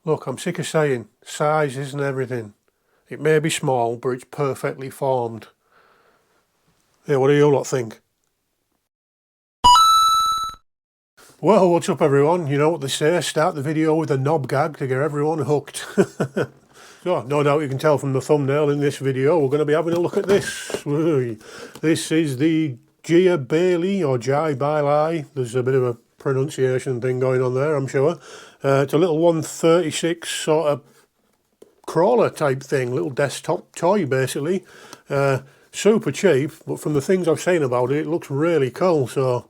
Look, I'm sick of saying size isn't everything. It may be small, but it's perfectly formed. Hey, what do you lot think? Well, what's up everyone? You know what they say, start the video with a knob gag to get everyone hooked. So, no doubt you can tell from the thumbnail in this video, we're going to be having a look at this. This is the Jiabaile or Jiabaile. There's a bit of a pronunciation thing going on there, I'm sure. It's a little 136 sort of crawler type thing, little desktop toy basically. Super cheap, but from the things I've seen about it, it looks really cool. So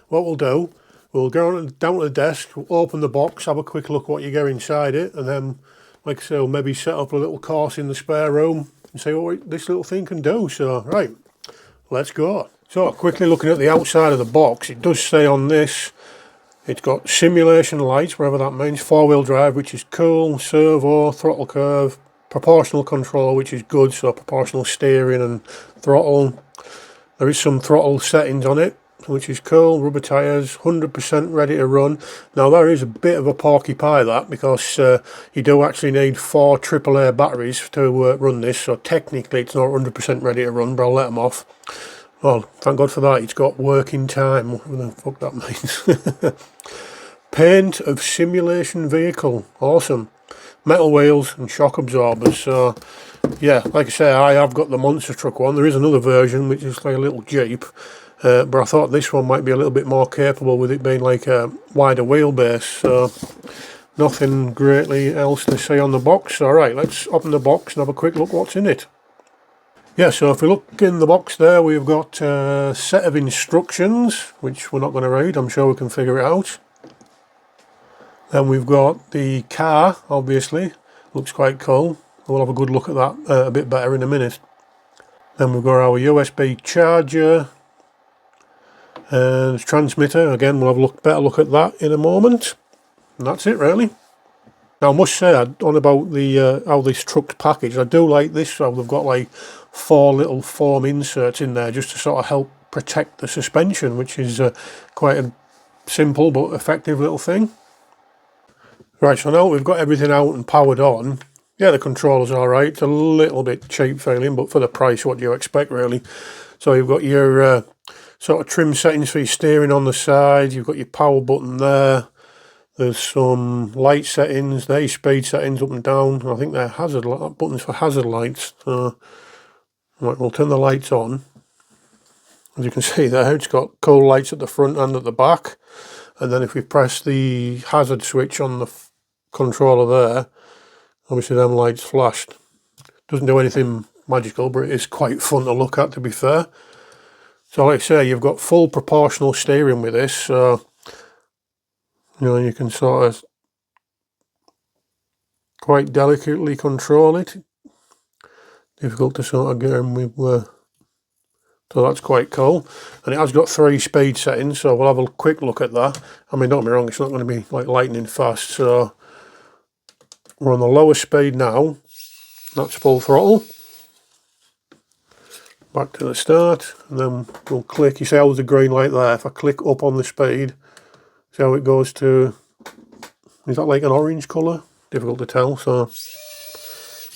what we'll do, we'll go down to the desk, open the box, have a quick look what you get inside it, and then, like I say, we'll maybe set up a little course in the spare room and see what this little thing can do. So, right, let's go. So, quickly looking at the outside of the box, it does say on this, it's got simulation lights, whatever that means, 4-wheel drive, which is cool, servo, throttle curve, proportional control, which is good, so proportional steering and throttle. There is some throttle settings on it, which is cool. Rubber tyres, 100% ready to run. Now there is a bit of a porky pie that, because you do actually need 4 AAA batteries to run this, so technically it's not 100% ready to run, but I'll let them off. Well, thank God for that, it's got working time, whatever the fuck that means. Paint of simulation vehicle, awesome. Metal wheels and shock absorbers, so yeah, like I say, I have got the monster truck one. There is another version which is like a little Jeep. But I thought this one might be a little bit more capable with it being like a wider wheelbase, so nothing greatly else to say on the box. Alright, let's open the box and have a quick look what's in it. Yeah, so if we look in the box there, we've got a set of instructions, which we're not going to read, I'm sure we can figure it out. Then we've got the car, obviously, looks quite cool. We'll have a good look at that a bit better in a minute. Then we've got our USB charger. And transmitter, again, we'll have a better look at that in a moment. And that's it really. Now I must say, on about the how this truck's packaged, I do like this, how they've got like 4 little foam inserts in there just to sort of help protect the suspension, which is quite a simple but effective little thing. Right, so now we've got everything out and powered on. Yeah, the controller's alright, it's a little bit cheap feeling, but for the price, what do you expect really? So you've got your sort of trim settings for your steering on the side, you've got your power button there, there's some light settings, there's speed settings up and down, I think they're hazard buttons for hazard lights. Right, we'll turn the lights on. As you can see there, it's got cold lights at the front and at the back, and then if we press the hazard switch on the controller there, obviously them lights flashed. Doesn't do anything magical, but it is quite fun to look at, to be fair. So like I say, you've got full proportional steering with this, so you know, you can sort of quite delicately control it. Difficult to sort of get in with, so that's quite cool. And it has got 3 speed settings, so we'll have a quick look at that. I mean, don't get me wrong, it's not going to be like lightning fast, so we're on the lower speed now. That's full throttle. Back to the start, and then we'll click. You see how there's a green light there? If I click up on the speed, see how it goes to, is that like an orange colour? Difficult to tell, so,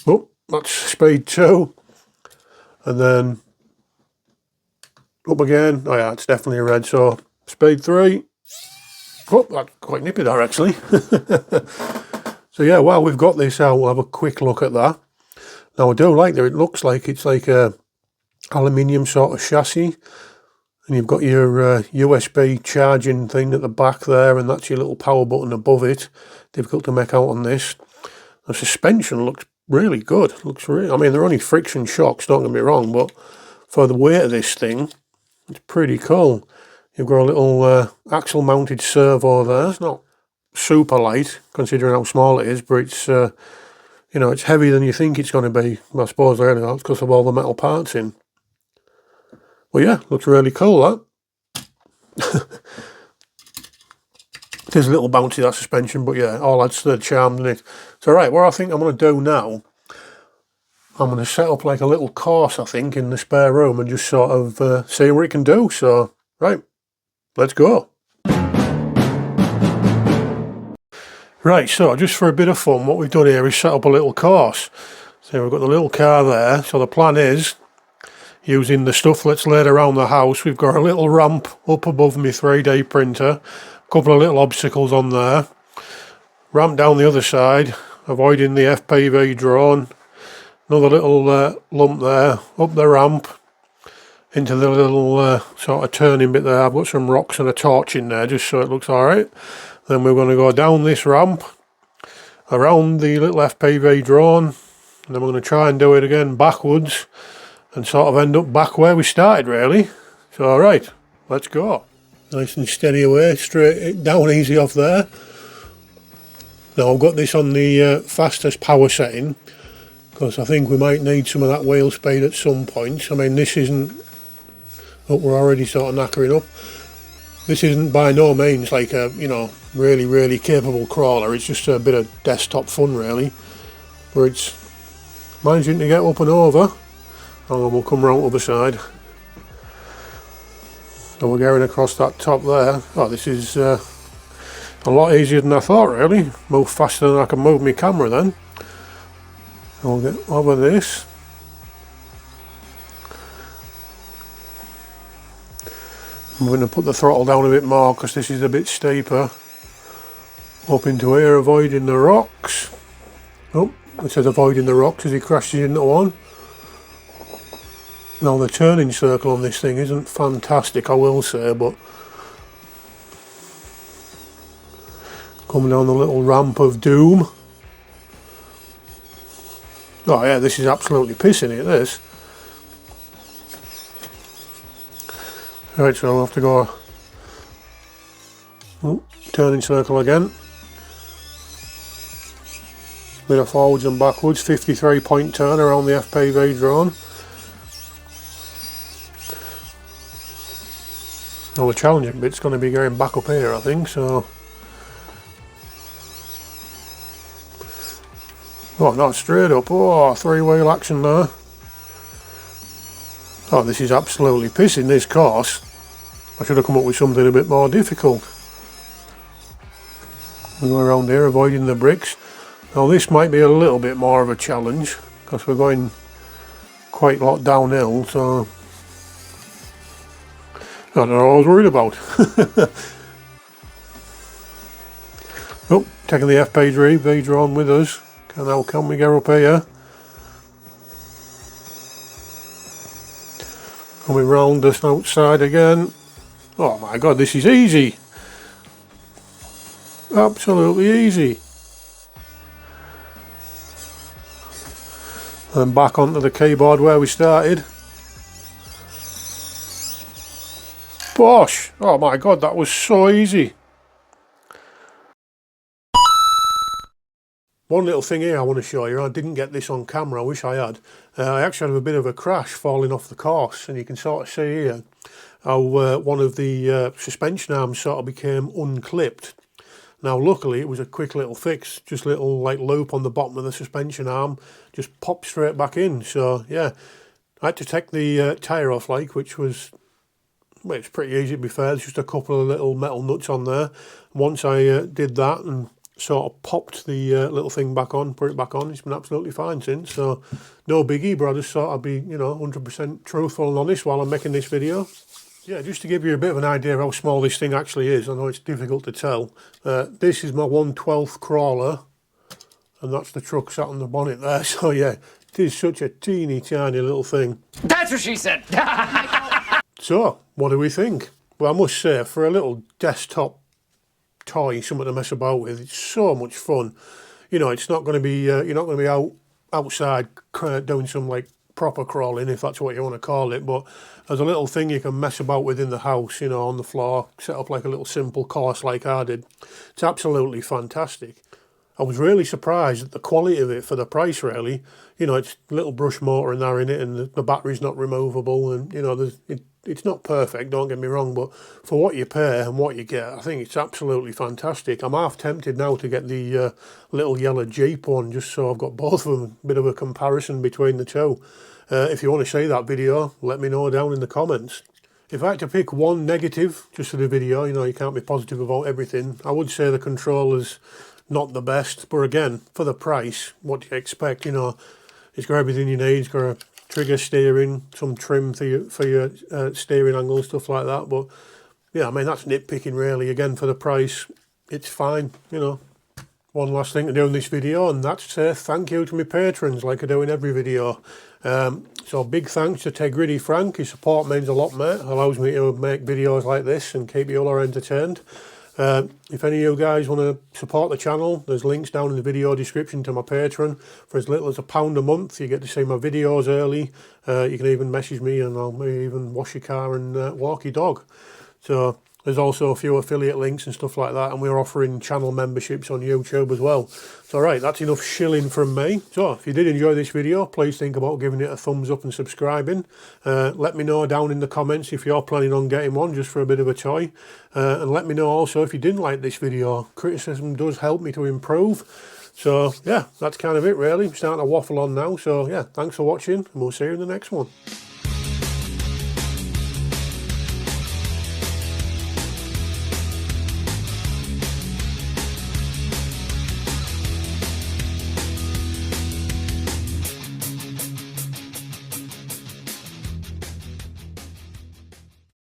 oh, that's speed 2, and then up again, oh yeah, it's definitely red, so speed 3, oh, that's quite nippy there actually. So yeah, while we've got this out, we'll have a quick look at that. Now I do like that it looks like it's like a aluminium sort of chassis, and you've got your USB charging thing at the back there, and that's your little power button above it. Difficult to make out on this. The suspension looks really good. Looks really, I mean, they're only friction shocks, don't get me wrong, but for the weight of this thing, it's pretty cool. You've got a little axle mounted servo there. It's not super light considering how small it is, but it's you know, it's heavier than you think it's going to be. I suppose really that's because of all the metal parts in. Well, yeah, looks really cool, that. It is a little bouncy, that suspension, but yeah, all adds to the charm, doesn't it? So right, what I think I'm going to do now, I'm going to set up like a little course, I think, in the spare room and just sort of see what it can do. So, right, let's go. Right, so just for a bit of fun, what we've done here is set up a little course. So we've got the little car there. So the plan is, using the stuff that's laid around the house, we've got a little ramp up above my 3D printer, a couple of little obstacles on there, ramp down the other side, avoiding the FPV drone, another little lump there, up the ramp, into the little sort of turning bit there. I've got some rocks and a torch in there just so it looks alright. Then we're going to go down this ramp, around the little FPV drone, and then we're going to try and do it again backwards, and sort of end up back where we started really. So alright, let's go. Nice and steady away, straight down easy off there. Now I've got this on the fastest power setting, because I think we might need some of that wheel speed at some point. I mean, this isn't, oh, we're already sort of knackering up. This isn't by no means like a, you know, really capable crawler. It's just a bit of desktop fun really, where it's managing to get up and over. And we'll come round the other side. So we're going across that top there. Oh, this is a lot easier than I thought really. Move faster than I can move my camera then. I'll get over this. I'm going to put the throttle down a bit more because this is a bit steeper. Up into here, avoiding the rocks. Oh, it says avoiding the rocks as he crashes into one. Now the turning circle on this thing isn't fantastic, I will say, but coming down the little ramp of doom. Oh yeah, this is absolutely pissing it, this. Right, so I'll have to go turning circle again. Bit of forwards and backwards, 53 point turn around the FPV drone. Well, the challenging bit's going to be going back up here, I think, so. Oh, not straight up. Oh, three-wheel action there. Oh, this is absolutely pissing, this course. I should have come up with something a bit more difficult. We go around here, avoiding the bricks. Now this might be a little bit more of a challenge, because we're going quite a lot downhill, so I don't know what I was worried about. Oh, taking the FPV drone with us. Now can we get up here? Coming round this outside again. Oh my god, this is easy. Absolutely easy. And back onto the keyboard where we started. Bosh! Oh my god, that was so easy. One little thing here I want to show you. I didn't get this on camera, I wish I had. I actually had a bit of a crash falling off the course, and you can sort of see here how one of the suspension arms sort of became unclipped. Now luckily it was a quick little fix, just a little like loop on the bottom of the suspension arm, just popped straight back in. So yeah, I had to take the tyre off, like, which was, well, it's pretty easy to be fair. There's just a couple of little metal nuts on there. Once I did that and sort of popped the little thing back on, put it back on, it's been absolutely fine since. So no biggie, but I just thought I'd be, you know, 100% truthful and honest while I'm making this video. Yeah, just to give you a bit of an idea of how small this thing actually is, I know it's difficult to tell. This is my 1/12 crawler, and that's the truck sat on the bonnet there. So yeah, it is such a teeny tiny little thing. That's what she said. So, what do we think? Well, I must say, for a little desktop toy, something to mess about with, it's so much fun. You know, it's not going to be, you're not going to be outside doing some like proper crawling, if that's what you want to call it, but as a little thing you can mess about with in the house, you know, on the floor, set up like a little simple course like I did. It's absolutely fantastic. I was really surprised at the quality of it for the price, really. You know, it's a little brush motor and there in it, and the battery's not removable, and you know, it's not perfect, don't get me wrong, but for what you pay and what you get, I think it's absolutely fantastic. I'm half tempted now to get the little yellow Jeep one, just so I've got both of them, a bit of a comparison between the two. If you want to see that video, let me know down in the comments. If I had to pick one negative just for the video, you know, you can't be positive about everything, I would say the controllers not the best, but again, for the price, what do you expect? You know, it's got everything you need. It's got a trigger steering, some trim for your steering angle, stuff like that. But yeah, I mean, that's nitpicking really. Again, for the price, it's fine, you know. One last thing to do in this video, and that's to say thank you to my patrons, like I do in every video. So big thanks to Gridon Frank. His support means a lot, mate. Allows me to make videos like this and keep you all entertained. If any of you guys want to support the channel, there's links down in the video description to my Patreon. For as little as £1 a month, you get to see my videos early. You can even message me and I'll maybe even wash your car and walk your dog. So there's also a few affiliate links and stuff like that, and we're offering channel memberships on YouTube as well. So right, that's enough shilling from me. So if you did enjoy this video, please think about giving it a thumbs up and subscribing. Let me know down in the comments if you're planning on getting one just for a bit of a toy. And let me know also if you didn't like this video. Criticism does help me to improve. So yeah, that's kind of it really. I'm starting to waffle on now. So yeah, thanks for watching and we'll see you in the next one.